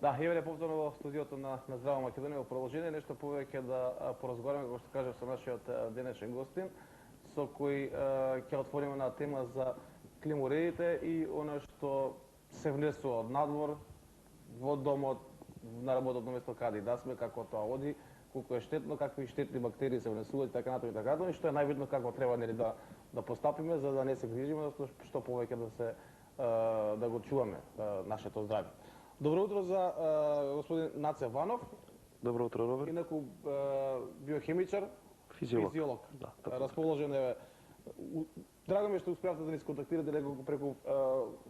Да, еве повторно во студиото на Здрава Македонија во продолжение нешто повеќе да поразговараме, како што кажав, со нашиот денешен гостин, со кој ќе отвориме на тема за климоредите и она што се внесува од надвор во домот, на работното место каде и да сме, како тоа оди, колку е штетно, какви штетни бактерии се внесуваат и така натаму и така натаму, и што е најбитно како треба нели да постапиме за да не се грижиме, што повеќе да се да го чуваме нашето здравје. Добро утро за господин Наце Ванов. Добро утро, Роберт. Инаку биохимичар, Физиолог. Да, расположен е. Драго ми е што успеавте да ни сконтактирате преку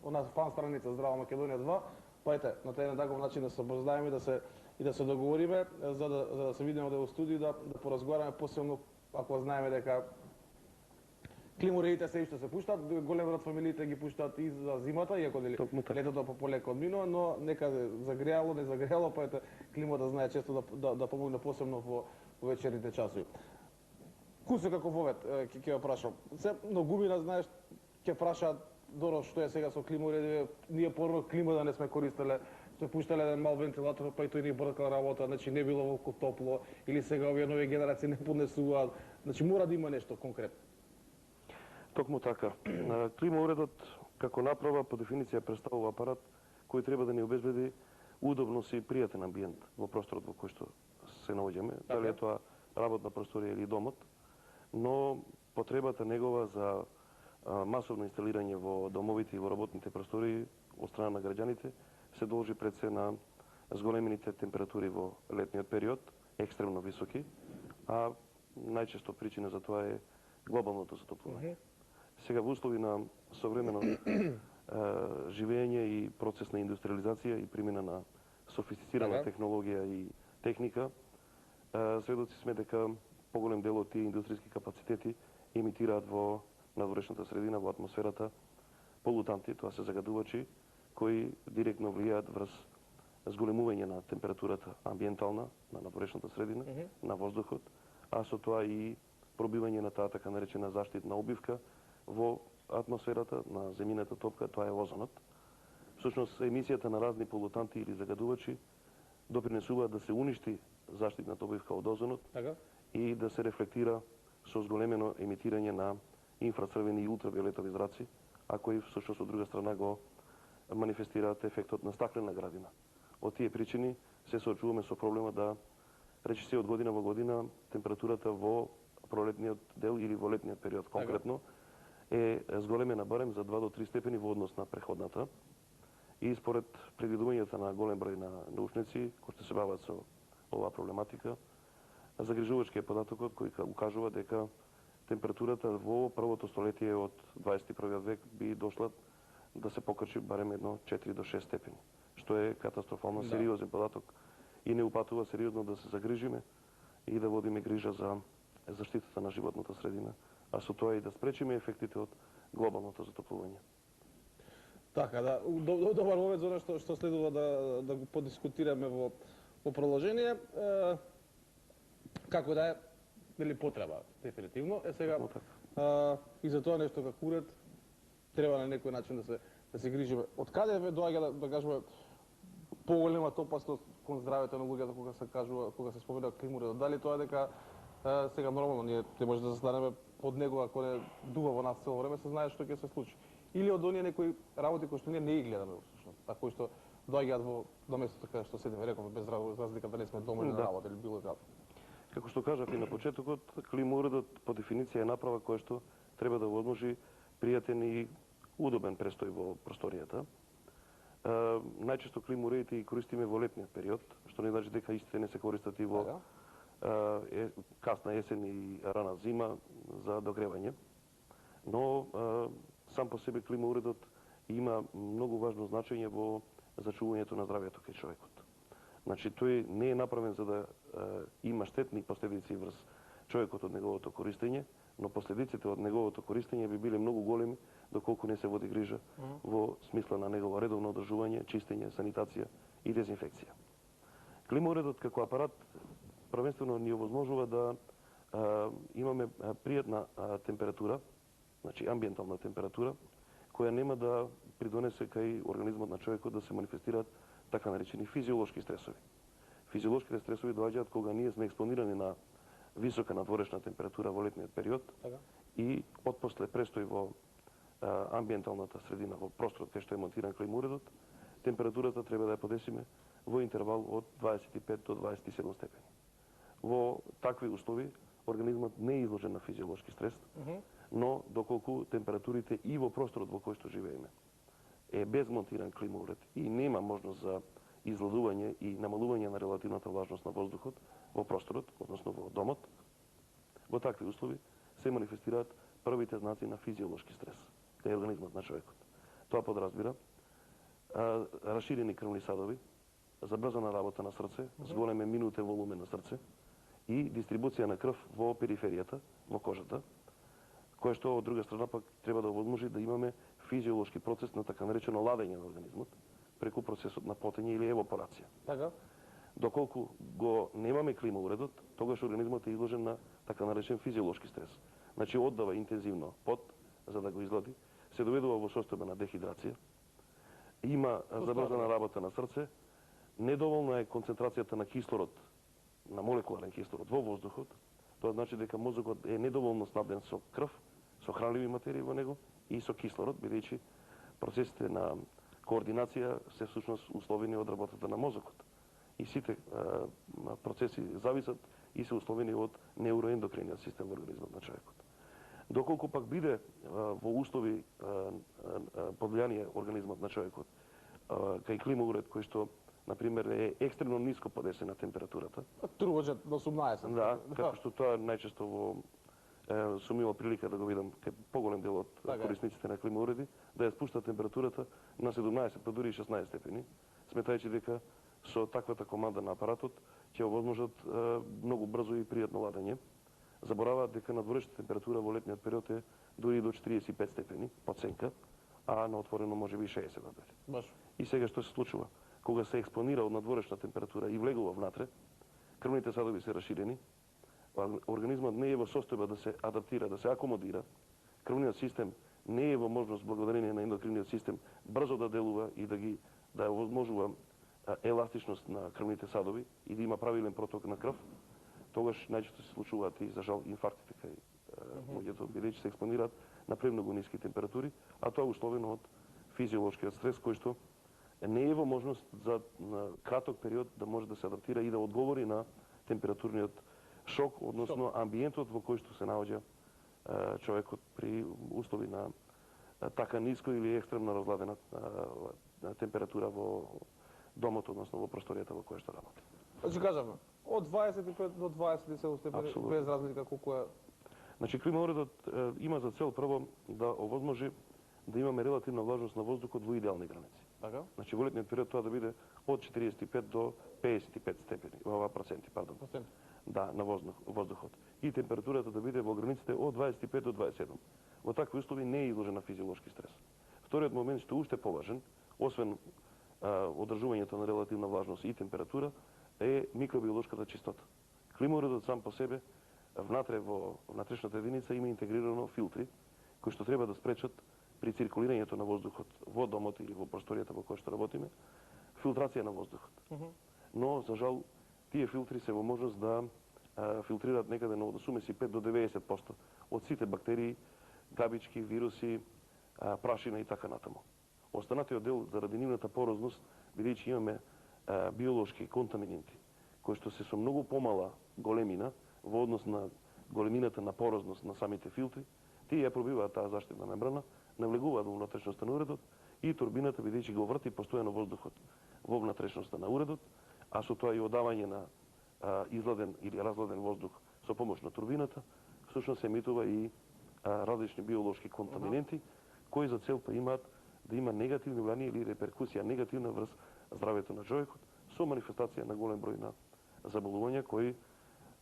онаа фан страница Здрава Македонија 2. Пајте, на тај таков начин да се обознаеме и да се договориме за да се видиме во студио да поразговараме, посебно ако знаеме дека климоредите се уште се пуштат, голем брат фамилиите ги пуштат и за зимата, иако летото пополека одминува, но некаде загреало, не загреало, па ете климата знае често да помогне посебно во вечерните часови. Кусе како вовет, ќе ја прашам. Се многумина знаеш, ќе прашаат доро што е сега со климоредите, ние порано клима да не сме користеле, се пуштале еден мал вентилатор, па и тој ни бркал работа, значи не било волку топло, или сега овие нови генерации не поднесуваат, значи мора да има нешто конкретно. Токму така. Климауредот како направа по дефиниција представува апарат кој треба да ни обезбеди удобност и пријатен амбиент во просторот во кој што се наоѓаме, дали е тоа работна просторија или домот, но потребата негова за масовно инсталирање во домовите и во работните простории од страна на граѓаните се должи пред се на зголемените температури во летниот период, екстремно високи, а најчесто причина за тоа е глобалното затоплување. Сега во услови на современо живење и процес на индустриализација и примена на софистицирана технологија и техника, сведоци сме дека поголем дел од тие индустријски капацитети емитираат во надворешната средина, во атмосферата, полутанти, тоа се загадувачи, кои директно влијаат врз зголемување на температурата амбиентална на надворешната средина, на воздухот, а со тоа и пробивање на таа така наречена заштитна обивка во атмосферата на земјината топка, тоа е озонот. Всушност, емисијата на разни полутанти или загадувачи допринесуваат да се уништи заштитната обивка од озонот и да се рефлектира со зголемено емитирање на инфрацрвени и ултравиолетови зраци, а кои всушност од друга страна го манифестираат ефектот на стаклена градина. Од тие причини се соочуваме со проблема да речиси од година во година температурата во пролетниот дел или во летниот период конкретно е зголемена барем за 2 до 3 степени во однос на преходната. И според предвидувањата на голем број на научници кои што се бават со оваа проблематика, загрижувачки е податокот кој укажува дека температурата во првото столетие од 21 век би дошла да се покачи барем едно 4 до 6 степени, што е катастрофално сериозен податок и не упатува сериозно да се загрижиме и да водиме грижа за заштитата на животната средина, а со тоа и да спречиме ефектите од глобалното затоплување. Така, да, добар момент за нешто што следува да го подискутираме во продолжение. Како да е, нели потреба, дефинитивно. Сега, и за тоа нешто како уред, треба на некој начин да се грижиме. Од каде доаѓа, да кажеме, поголемата опасност кон здравјето на луѓето кога се спомена климоредот? Дали тоа дека сега нормално ние не може да застанеме под него ако не дува во нас цело време, се знае што ќе се случи. Или од оние некои работи кои што ние не ги гледаме всушност, а кои што доаѓаат до местото каде што седиме, рековме без разлика да не сме дома или на работа или било како. Како што кажав и на почетокот, климоуредот по дефиниција е направа која што треба да возможи пријатен и удобен престој во просторијата. Најчесто климоуредите ги користиме во летниот период, што не значи дека истите не се користат и во касна есен и рана зима за догревање. Но сам по себе климоуредот има многу важно значење во зачувањето на здравјето кај човекот. Значи, тој не е направен за да има штетни последици врз човекот од неговото користење, но последиците од неговото користење би биле многу големи доколку не се води грижа во смисла на негово редовно одржување, чистење, санитација и дезинфекција. Климоуредот како апарат првенствено ни овозможува да имаме пријатна температура, значи амбиентална температура, која нема да придонесе кај организмот на човекот да се манифестираат така наречени физиолошки стресови. Физиолошките стресови доаѓаат кога ние сме експонирани на висока надворешна температура во летниот период и отпосле престој во амбиенталната средина, во просторот кај што е монтиран климауредот, температурата треба да ја подесиме во интервал од 25 до 27 степени. Во такви услови организмот не е изложен на физиолошки стрес, но доколку температурите и во просторот во кој што живееме е без монтиран климауред и нема можност за изладување и намалување на релативната влажност на воздухот во просторот, односно во домот, во такви услови се манифестираат првите знаци на физиолошки стрес кај организмот на човекот. Тоа подразбира расширени крвни садови, забрзана работа на срце, зголем минутен волумен на срце и дистрибуција на крв во периферијата, во кожата, кое што од друга страна пак треба да овозможи да имаме физиолошки процес на така наречено ладење на организмот преку процесот на потење или евапорација. Така? Доколку го немаме климауредот, тогаш организмот е изложен на така наречен физиолошки стрес. Значи оддава интензивно пот за да го излади, се доведува во состојба на дехидрација, има забрзана работа на срце, недоволна е концентрацијата на кислород, на молекуларен кислород во воздухот, тоа значи дека мозокот е недоволно снабден со крв, со хранливи материи во него и со кислород, бидејќи процесите на координација се всушност условени од работата на мозокот. И сите процеси зависат и се условени од неуроендокриниот систем во организмот на човекот. Доколку пак биде во услови под влијание организмот на човекот, кај климауред кој што например е екстремно ниско подесена температурата. Трувачат до 18. Да, како што тоа најчесто сум имал прилика да го видам кај поголем дел од корисниците на климауреди, да ја спушта температурата на 17, па дури и 16 степени, сметајќи дека со таквата команда на апаратот ќе овозможат многу брзо и пријатно ладење. Забораваат дека надворешната температура во летниот период е дури до 45 степени под сенка, а на отворено може би 60 да биде. И сега што се случува? Кога се експонира од надворешна температура и влегува внатре, крвните садови се расширени, организмот не е во состојба да се адаптира, да се акомодира, крвниот систем не е во можност благодарение на ендокриниот систем брзо да делува и да овозможува еластичност на крвните садови и да има правилен проток на крв, тогаш најчесто се случуваат и за жал инфарктите кај луѓето, бидејќи се експонираат на премногу ниски температури, а тоа е условено од физиолошкиот стрес кој што не е во можност за краток период да може да се адаптира и да одговори на температурниот шок, односно амбиентот во кој што се наоѓа човекот при услови на така ниско или екстремно разладена температура во домот, односно во просторијата во која што работи. Значи кажавме, од 25 до 27 степени, без разлика колку е. Значи климауредот има за цел прво да овозможи да имаме релативна влажност на воздухот во идеални граници. Така? Значи во летниот период тоа да биде од 45 до 55 степени, проценти, пардон. Проценти. Да, на воздухот. И температурата да биде во границите од 25 до 27. Во такви услови не е изложен на физиолошки стрес. Вториот момент што уште поважен, освен одржувањето на релативна влажност и температура, е микробиолошката чистота. Климауредот сам по себе внатре во внатрешната единица има интегрирано филтри кои што треба да спречат при циркулирањето на воздухот во домот или во просторијата во која што работиме, филтрација на воздухот. Но, за жал, тие филтри се во можност да филтрираат некаде на 85 до 90% од сите бактерии, габички, вируси, прашина и така натаму. Останатиот дел, заради нивната порозност, бидејќи имаме биолошки контаминенти, кои што се со многу помала големина во однос на големината на порозност на самите филтри, тие ја пробиваат таа заштитна мембрана, навлегуваат во внатрешноста на уредот и турбината, бидејќи го врти постојано воздухот во внатрешноста на уредот, а со тоа и одавање на изладен или разладен воздух со помош на турбината, всушност се емитува и различни биолошки контаминенти, кои за цел па имаат да има негативни влијанија или реперкусија негативна врз здравјето на човекот, со манифестација на голем број на заболувања кои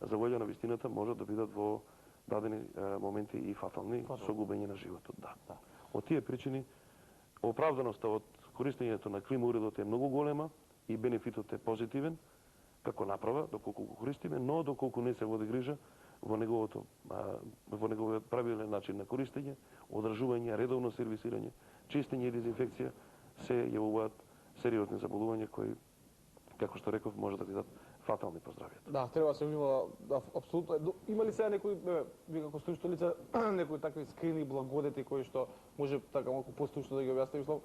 за волја на вистината можат да бидат во дадени моменти и фатални, со губење на животот. Да. Од тие причини, оправданоста од користењето на климауредот е многу голема и бенефитот е позитивен, како направа, доколку го користиме, но доколку не се води грижа во неговиот правилен начин на користење, одржување, редовно сервисирање, чистење и дезинфекција, се јавуваат сериозни заболувања кои, како што реков, може да бидат фатални по здравјето. Да, треба да се внимава, да, апсолутно. Има ли сега некои, ви како стручно лице, некои такви скрини благодети кои што може така малку постручно да ги објасните? Мислам,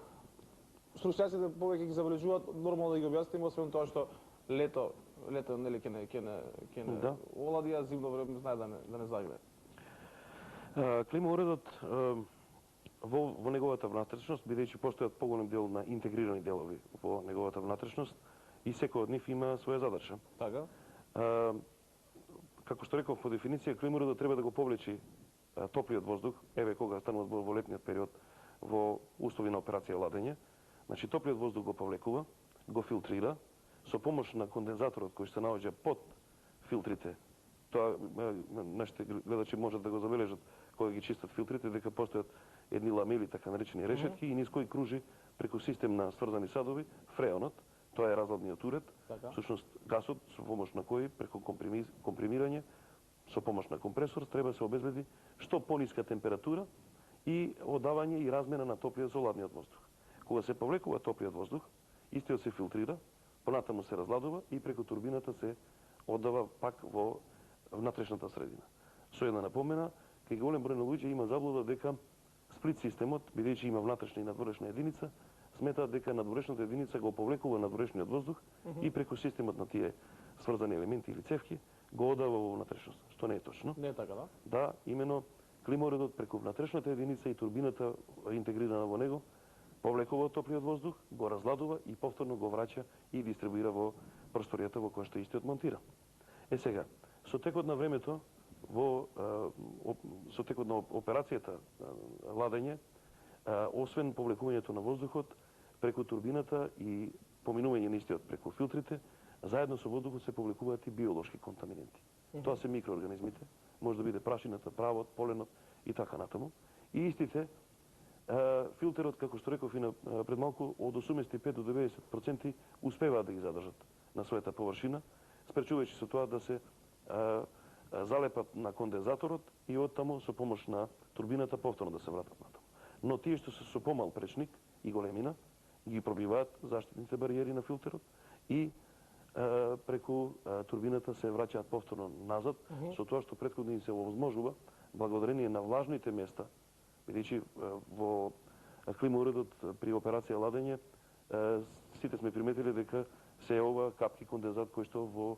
стручњаците повеќе ги забележуваат, нормално да ги објасните, освен тоа што лето нели ќе не Да. олади, а зимно време знае да не загрее. Климауредот во неговата внатрешност, бидејќи постојат поголем дел на интегрирани делови во неговата внатрешност, и секој од нив има своја задача. Така? Како што реков по дефиниција, климауредот треба да го повлечи топлиот воздух, еве кога станува збор во летниот период во услови на операција ладење. Значи топлиот воздух го повлекува, го филтрира со помош на кондензаторот кој се наоѓа под филтрите. Тоа нашите гледачи можат да го забележат кога ги чистат филтрите, дека постојат едни ламели, така наречени решетки, и низ кои кружи преку систем на сврзани садови фреонот. Тоа е разладниот уред, всушност гасот со помош на кој преку компримирање со помош на компресор треба да се обезбеди што пониска температура и одавање и размена на топлиот со ладниот воздух. Кога се повлекува топлиот воздух, истиот се филтрира, понатаму се разладува и преку турбината се одава пак во внатрешната средина. Со една напомена, кај голем број на луѓе има заблуда дека сплит системот, бидејќи има внатрешна и надворешна единица, сметаат дека надворешната единица го повлекува надворешниот воздух и преку системот на тие сврзани елементи или цевки го одава во внатрешност, што не е точно. Не е така, да? Да, имено климауредот преку внатрешната единица и турбината интегрирана во него повлекува топлиот воздух, го разладува и повторно го враќа и дистрибуира во просторијата во која што истиот монтира. Сега, со текот на времето, со текот на операцијата ладење, освен повлекувањето на воздухот преку турбината и поминување на истиот преку филтрите, заедно со воздухот се повлекуваат и биолошки контаминенти. Тоа се микроорганизмите, може да биде прашината, правот, поленот и така натаму. И истите, филтерот, како што реков и пред малку, од 85 до 90% успеваат да ги задржат на својата површина, спречувајќи со тоа да се залепат на кондензаторот и оттаму со помош на турбината повторно да се вратат натаму. Но тие што се со помал пречник и големина, ги пробиваат заштитните бариери на филтерот и преку турбината се враќаат повторно назад, со тоа што претходно им се овозможува, благодарение на влажните места, бидејќи во климауредот при операција ладење, сите сме приметили дека се ова капки кондензат кој што во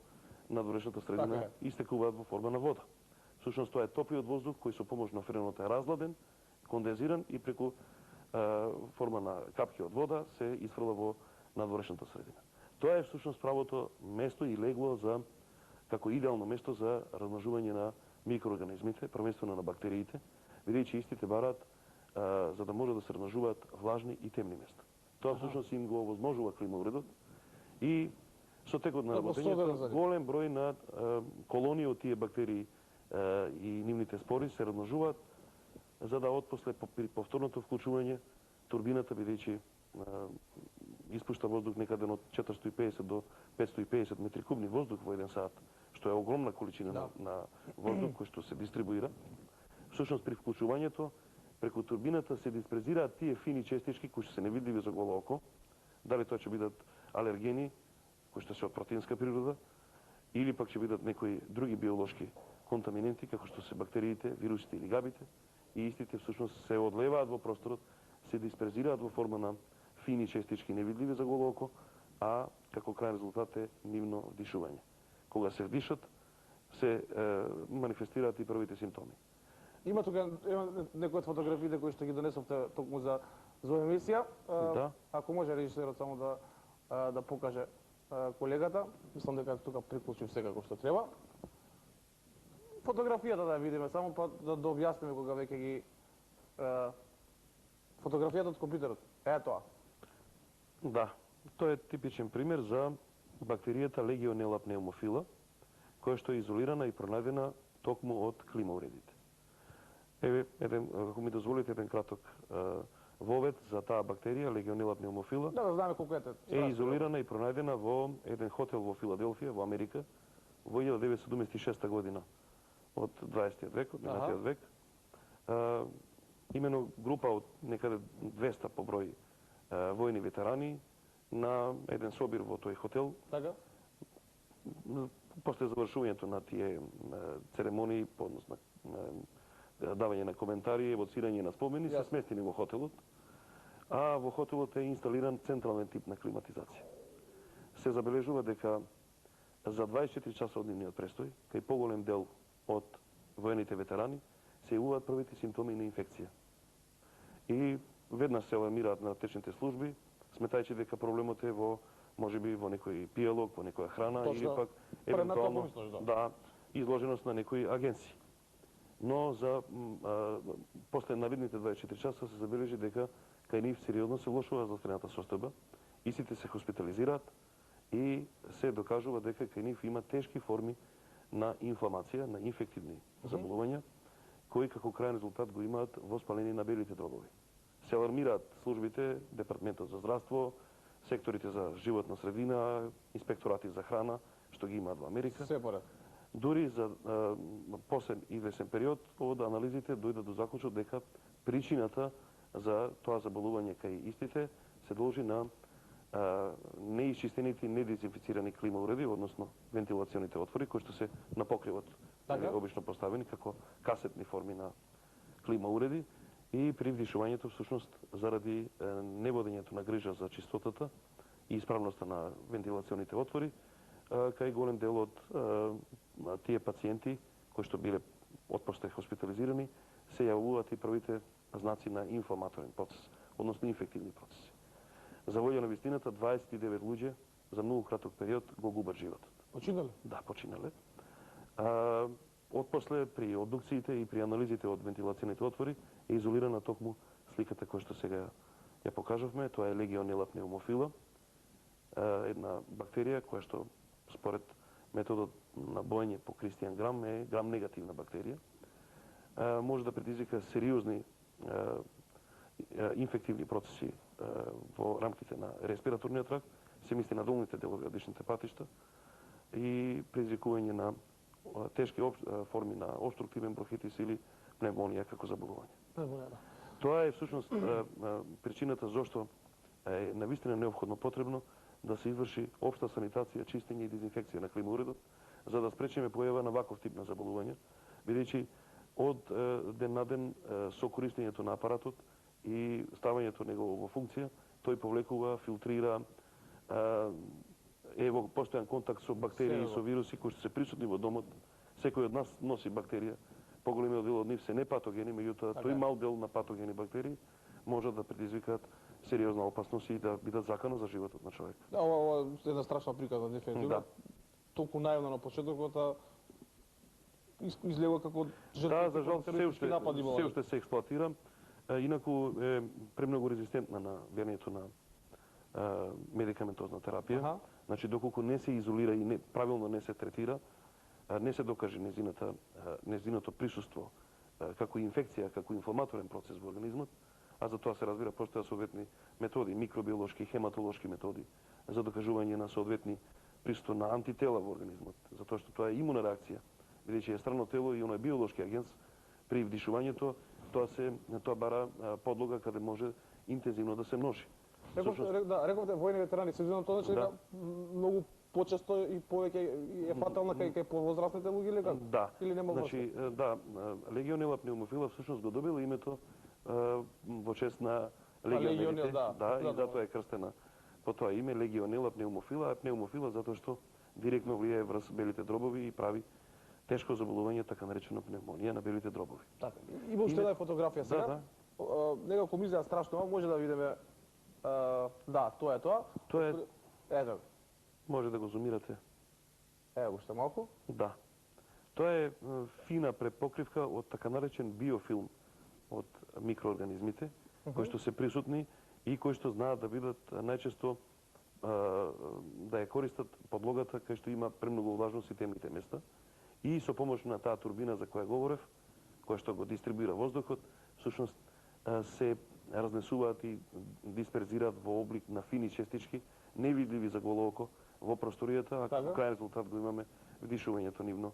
надворешната средина истекуваат во форма на вода. Всушност тоа е топлиот воздух кој со помош на фреонот е разладен, кондензиран и преку форма на капки од вода се изфрла во надворешната средина. Тоа е всушност правото место и легло за како идеално место за размножување на микроорганизмите, првенствено на бактериите, бидејќи истите бараат за да може да се размножуваат влажни и темни места. Тоа всушност им го овозможува климауредот и со текот на работењето голем број на колонии од тие бактерии и нивните спори се размножуваат за да отпосле при повторното вклучување турбината, бидејќи испушта воздух некаде од 450 до 550 метри кубни воздух во еден сат, што е огромна количина на воздух кој што се дистрибуира. Всушност при вклучувањето преку турбината се диспрезираат тие фини честички кои се невидливи за голо око, дали тоа ќе бидат алергени кои што се од протеинска природа или пак ќе бидат некои други биолошки контаминенти како што се бактериите, вирусите или габите и истите всушност се одлеваат во просторот, се диспрезираат во форма на фини честички невидливи за голо око, а како крај резултат е нивно вдишување. Кога се вдишат, се манифестираат и првите симптоми. Има тука некои од фотографиите кои што ги донесовте токму за емисија. Да. Ако може режисерот само да покаже колегата, мислам дека тука приклучив секако што треба. Фотографијата да ја видиме, само па да објасниме кога веќе ги фотографијата од компјутерот. Е тоа. Да, тоа е типичен пример за бактеријата Legionella pneumophila, која што е изолирана и пронајдена токму од климауредите. Еве, ако ми дозволите, еден краток вовед за таа бактерија, Legionella pneumophila. Да знаеме колку е изолирана и пронајдена во еден хотел во Филаделфија, во Америка, во 1976 година од 20 век, од минатиот век. Имено група од некаде 200 по број војни ветерани на еден собир во тој хотел. Така? После завршувањето на тие церемонии, односно давање на коментари, евоцирање на спомени, се сместени во хотелот, а во хотелот е инсталиран централен тип на климатизација. Се забележува дека за 24 часа од нивниот престој, кај поголем дел од воените ветерани, се јавуваат првите симптоми на инфекција. И веднаш се алармираат на течните служби, сметајќи дека проблемот е во можеби во некој пијалок, во некоја храна или пак евентуално изложеност на некои агенции. Но после наредните 24 часа се забележи дека кај нив сериозно се влошува здравствената состојба, истите се хоспитализираат и се докажува дека кај нив има тешки форми на инфламација, на инфективни заболувања, кои како крајен резултат го имаат воспаление на белите дробови. Се алармираат службите, Департаментот за здравство, секторите за животна средина, инспекторати за храна, што ги имаат во Америка. Се поред. Дури за посебен извесен период од анализите дојде до заклучок дека причината за тоа заболување кај истите се должи на неисчистените и недезинфицирани клима уреди, односно вентилационите отвори, кои што се на покривот обично поставени како касетни форми на клима уреди, и при вдишувањето всушност заради неводењето на грижа за чистотата и исправноста на вентилационите отвори, кај голем дел од тие пациенти кои што биле отпосле хоспитализирани, се јавуваат и првите знаци на инфламаторен процес, односно инфективни процеси. За волја на вистината, 29 луѓе за многу краток период го губат животот. Починале? Да, починале. Отпосле, при обдукциите и при анализите од вентилационите отвори, е изолирана токму сликата која што сега ја покажавме. Тоа е Legionella pneumophila, една бактерија која што според методот на боење по Кристијан Грам е грам негативна бактерија. Може да предизвика сериозни инфективни процеси во рамките на респираторниот тракт, се мисли на долните делови од дишните патишта, и предизвикување на тешки форми на обструктивен бронхитис или пневмонија како заболување. Тоа е всушност причината зошто е навистина неопходно потребно да се изврши општа санитација, чистење и дезинфекција на клима уредот, за да спречиме појава на ваков тип на заболувања, бидејќи од ден на ден со користењето на апаратот и ставањето негово во функција, тој повлекува, филтрира, е во постојан контакт со бактерии и со вируси кои што се присутни во домот. Секој од нас носи бактерија. Поголемиот дел од нив се непатогени, меѓутоа тој мал дел на патогени бактерии може да предизвикаат сериозна опасност и да бидат закана за животот на човек. Да, ова е една страшна приказна, дефинитивно. Да. Толку наивно на почетокот, а излегува како жртва. Да, за жал, се уште се експлоатира. Инаку е премногу резистентна на влијанието на медикаментозна терапија. Значи, доколку не се изолира и правилно не се третира, не се докаже незиното присуство како инфекција, како инфламаторен процес во организмот, а за тоа се разбира постојат соодветни методи, микробиолошки, хематолошки методи за докажување на соодветни присуство на антитела во организмот, затоа што тоа е имуна реакција, бидејќи е странно тело и оној биолошки агент при вдишувањето, тоа бара подлога каде може интензивно да се множи. Рековте војни ветерани, се тоа значи дека многу почесто и повеќе е фатална кај повозрастните луѓе или како? Да. Или нема врска? Значи, да, Legionella pneumophila всушност го добила името во чест на легионерите, да, и затоа е крстена по тоа име Legionella pneumophila, а пнеумофила затоа што директно влијае врз белите дробови и прави тешко заболување, така наречено пневмонија на белите дробови. Така. Има уште една фотографија сега. Некако ми изгледа страшно, може да видиме. Да, тоа е тоа. Тоа е. Ето. Може да го зумирате. Ево уште малку. Да. Тоа е фина препокривка од така наречен биофилм од микроорганизмите, кои што се присутни и кои што знаат да бидат најчесто да ја користат подлогата кај што има премногу влажност и темните места. И со помош на таа турбина за која говорев, која што го дистрибуира воздухот, всушност се разнесуваат и дисперзираат во облик на фини честички, невидливи за голо око во просторијата, а како крај резултат го имаме вдишувањето нивно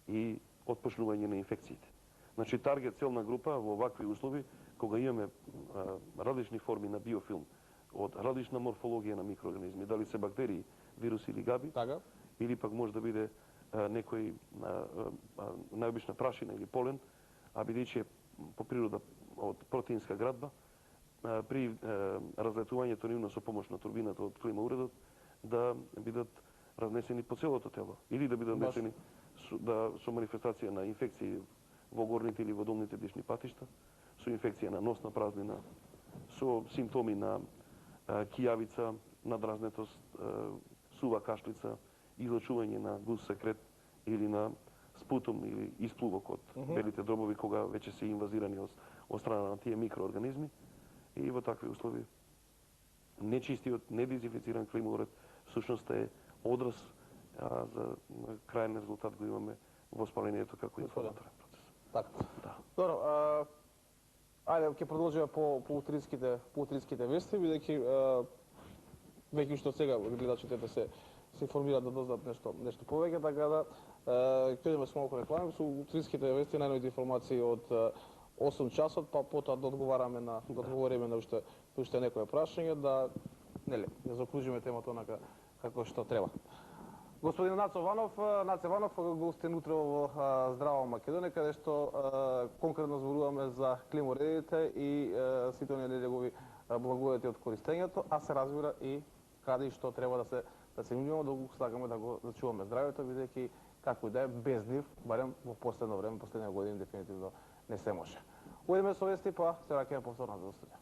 и отпочнување на инфекциите. Значи, таргет целна група во вакви услови, кога имаме различни форми на биофилм од различна морфологија на микроорганизми, дали се бактерии, вируси или габи, Така. или пак може да биде некој најобична прашина или полен, а бидејќи по природа од протеинска градба, при разлетувањето нивно со помош на турбината од климауредот, да бидат разнесени по целото тело, или да бидат разнесени со манифестација на инфекции во горните или во долните дишни патишта, со инфекција на носна празнина, со симптоми на кијавица, надразнетост, сува кашлица, излучување на гус секрет или на спутум или исплувок од белите дробови кога веќе се инвазирани од страна на тие микроорганизми. И во такви услови нечистиот, недезинфициран климауред всушност е одраз за крајен резултат го имаме воспалението како инфламаторен процес. Така. Да. Добро, ајде ќе продолжиме по утринските вести, бидејќи веќе што сега гледачите да се информираат да дознаат нешто повеќе, така да ќе идеме со малку реклами со утринските вести, најновите информации од 8 часот, па потоа да одговориме на уште некои прашања, да закружиме темата онака како што треба. Господин Наце Ванов, гостин утре во Здрава Македонија, каде што конкретно зборуваме за климоредите и сите оние негови благодети од користењето, а се разбира и каде и што треба да се минуваме, да го сакаме да го зачуваме здравјето, бидејќи како и да е без нив, барем во последно време, последните години дефинитивно не се може. Уидеме со вести, па се враќаме повторно за студија.